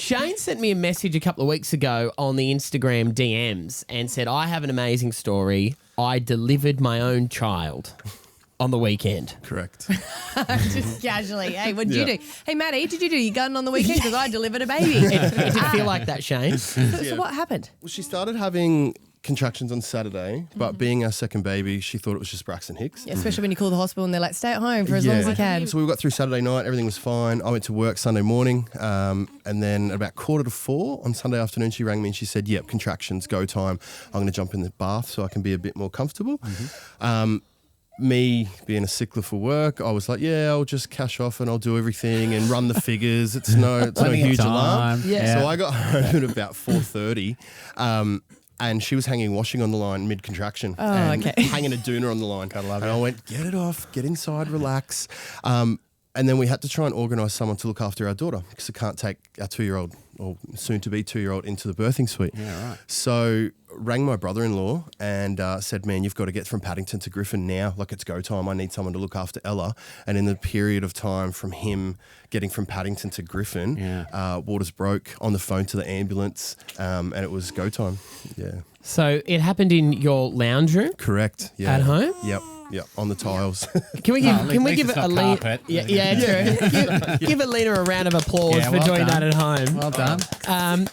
Shayne sent me a message a couple of weeks ago on the Instagram DMs and said, I have an amazing story. I delivered my own child on the weekend. Correct. Just casually. Hey, what did you do? Hey, Maddie, what did you do? You gun on the weekend? Because I delivered a baby. It did feel like that, Shayne. So what happened? Well, she started having contractions on Saturday, but being our second baby, she thought it was just Braxton Hicks. Yeah, especially when you call the hospital and they're like, stay at home for as long as you can. So we got through Saturday night, everything was fine. I went to work Sunday morning, and then at about 3:45 on Sunday afternoon, she rang me and she said, yep, contractions, go time. I'm going to jump in the bath so I can be a bit more comfortable. Me being a stickler for work, I was like, yeah, I'll just cash off and I'll do everything and run the figures. It's no huge alarm. Yeah. So I got home at about 4:30. And she was hanging washing on the line mid-contraction and hanging a doona on the line. And I went, get it off, get inside, relax. And then we had to try and organise someone to look after our daughter because I can't take our 2-year-old or soon-to-be 2-year-old into the birthing suite. Yeah, right. So rang my brother-in-law and said, man, you've got to get from Paddington to Griffin now. Like, it's go time. I need someone to look after Ella. And in the period of time from him getting from Paddington to Griffin, waters broke on the phone to the ambulance, and it was go time. Yeah. So it happened in your lounge room? Correct. Yeah. At home? Yep, on the tiles. Can we give it's not Alina? carpet. Yeah, true. give Alina a round of applause for doing that at home. Well done.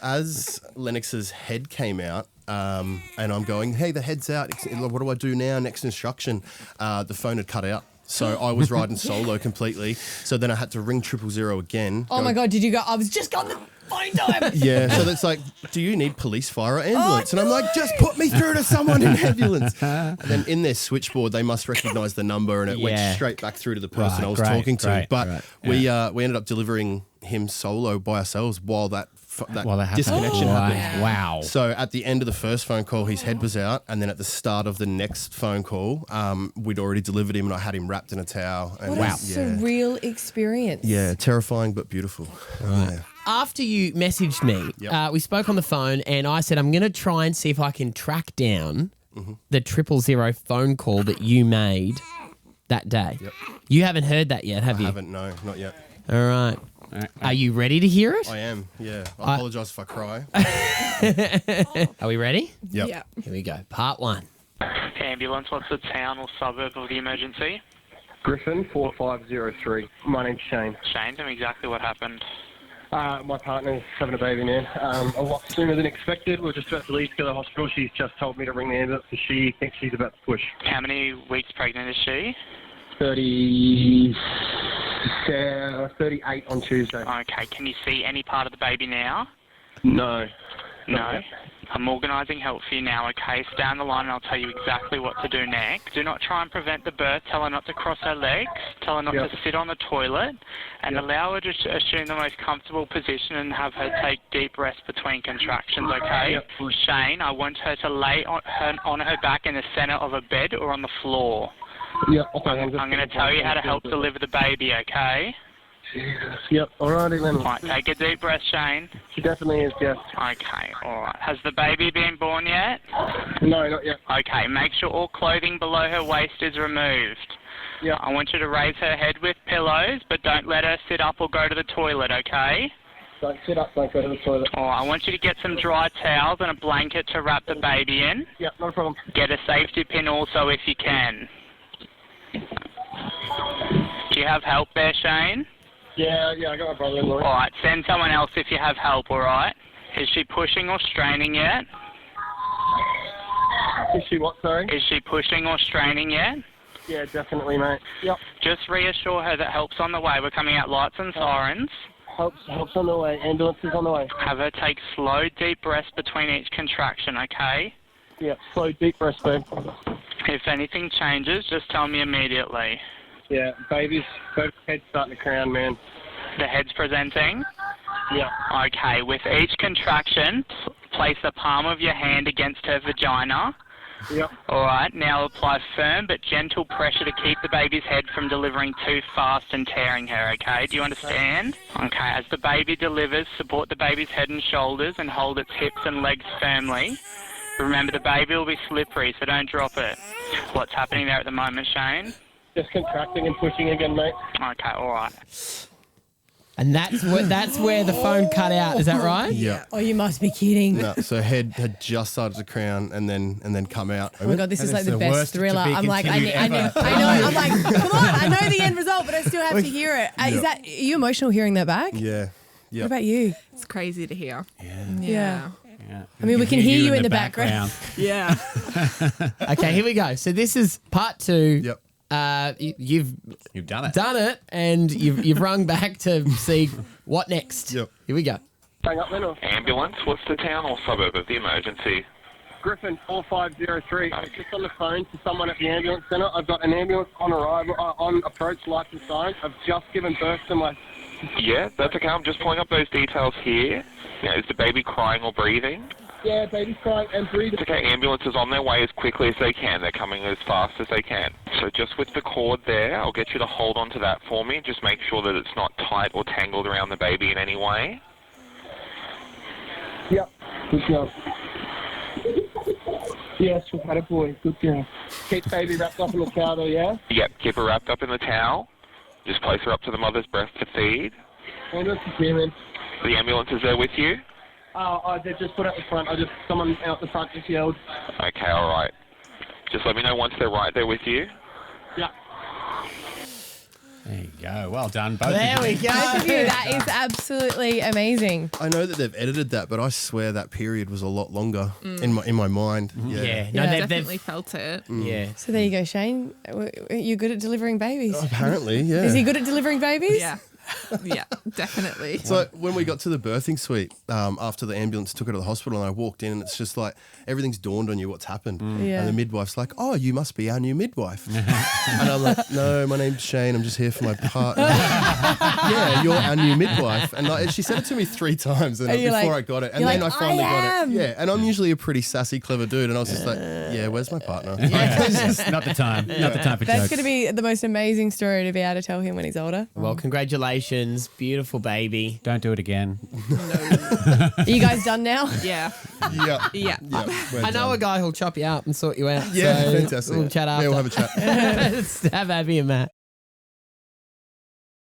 As Lennox's head came out, and I'm going, hey, the head's out. What do I do now? Next instruction. The phone had cut out. So I was riding solo completely. So then I had to ring 000 again. Oh my God, did you go? I was just on the phone time. Yeah, so that's like, do you need police, fire, or ambulance? And I'm like, just put me through to someone in ambulance. And then in their switchboard, they must recognise the number, and it went straight back through to the person I was talking to. But we ended up delivering him solo by ourselves while that disconnection happened. Wow. So at the end of the first phone call, his head was out, and then at the start of the next phone call, we'd already delivered him, and I had him wrapped in a towel. And What a surreal experience. Yeah, terrifying but beautiful. Right. Yeah. After you messaged me, we spoke on the phone, and I said, I'm going to try and see if I can track down the 000 phone call that you made that day. Yep. You haven't heard that yet, have you? I haven't, no, not yet. All right. Are you ready to hear it? I am, yeah. I apologise if I cry. Are we ready? Yep. Yeah. Here we go. Part 1. Ambulance, what's the town or suburb of the emergency? Griffin, 4503. My name's Shayne. Shayne, tell me exactly what happened. My partner's having a baby, man. A lot sooner than expected. We're just about to leave to go to the hospital. She's just told me to ring the ambulance because she thinks she's about to push. How many weeks pregnant is she? 38 on Tuesday. Okay, can you see any part of the baby now? No. No? I'm organising help for you now, okay? Stay on the line and I'll tell you exactly what to do next. Do not try and prevent the birth. Tell her not to cross her legs. Tell her not to sit on the toilet. And allow her to assume the most comfortable position and have her take deep rest between contractions, okay? Shayne, I want her to lay on her back in the centre of a bed or on the floor. Yep, okay. I'm going to tell you how to help deliver the baby, okay? Jesus. Yep, alrighty then. Right, take a deep breath, Shayne. She definitely is, yes. Okay, alright. Has the baby been born yet? No, not yet. Okay, make sure all clothing below her waist is removed. Yeah. I want you to raise her head with pillows, but don't let her sit up or go to the toilet, okay? Don't sit up, don't go to the toilet. Alright, I want you to get some dry towels and a blanket to wrap the baby in. Yep, no problem. Get a safety pin also if you can. Do you have help there, Shayne? Yeah, I got my brother-in-law. Alright, send someone else if you have help, alright? Is she pushing or straining yet? Is she what, sorry? Is she pushing or straining yet? Yeah, definitely, mate. Yep. Just reassure her that help's on the way. We're coming out lights and sirens. Help's on the way. Ambulance is on the way. Have her take slow, deep breaths between each contraction, okay? Yeah, slow, deep breaths, babe. If anything changes, just tell me immediately. Yeah, baby's head's starting to crown, man. The head's presenting? Yeah. Okay, with each contraction, place the palm of your hand against her vagina. Yep. Alright, now apply firm but gentle pressure to keep the baby's head from delivering too fast and tearing her, okay? Do you understand? Okay, as the baby delivers, support the baby's head and shoulders and hold its hips and legs firmly. Remember, the baby will be slippery, so don't drop it. What's happening there at the moment, Shayne? Just contracting and pushing again, mate. Okay, alright. And that's where the phone cut out. Is that right? Yeah. Oh, you must be kidding. No, so head had just started to crown and then come out. Oh my God, this is like the the best worst to thriller. be I'm like, I know. continued ever. I'm like, come on, I know the end result, but I still have to hear it. Are you emotional hearing that back? Yeah. Yeah. What about you? It's crazy to hear. Yeah. Yeah. I mean, we can hear you in the background. Yeah. Okay, here we go. So this is part 2. Yep. You've done it. done it, and you've rung back to see what next. Yep. Here we go. Hang up then, or Ambulance, what's the town or suburb of the emergency? Griffin 4503. I'm just on the phone to someone at the ambulance centre. I've got an ambulance on arrival, on approach, lights and signs. I've just given birth to my... Yeah, that's okay. I'm just pulling up those details here. Now, is the baby crying or breathing? Yeah, baby's crying and breathing. It's okay. Ambulance is on their way as quickly as they can. They're coming as fast as they can. So just with the cord there, I'll get you to hold on to that for me. Just make sure that it's not tight or tangled around the baby in any way. Yep, good job. Yes, we've had a boy. Good job. Keep baby wrapped up in the towel though, yeah? Yep, keep her wrapped up in the towel. Just place her up to the mother's breast to feed. Ambulance is here, man. The ambulance is there with you? They've just put out the front. Someone out the front just yelled. Okay, all right. Just let me know once they're right there with you. Yeah. There you go. Well done, both There of you. we go. Both of you, that is absolutely amazing. I know that they've edited that, but I swear that period was a lot longer in my mind. Yeah. Yeah. No, Yeah. they've Definitely felt it. yeah. So there you go, Shane. You're good at delivering babies. Apparently, yeah. Is he good at delivering babies? Yeah. Yeah, definitely. So when we got to the birthing suite, after the ambulance took her to the hospital, and I walked in, and it's just like everything's dawned on you what's happened. Yeah. And the midwife's like, "Oh, you must be our new midwife." And I'm like, "No, my name's Shane. I'm just here for my partner." Yeah, you're our new midwife. And like, she said it to me 3 times And before you're like- I got it, and you're then like, I finally "I got am." it. Yeah, and I'm usually a pretty sassy, clever dude, and I was just like, "Yeah, where's my partner?" Not the time. Not the time for That's jokes. going to be the most amazing story to be able to tell him when he's older. Well, congratulations, beautiful baby. Don't do it again. Are you guys done now? Yeah. Yeah, Yeah. we're I know done. a guy who'll chop you up and sort you out. Yeah, so fantastic. We'll chat after. Yeah, we'll have a chat. Have Abby and Matt.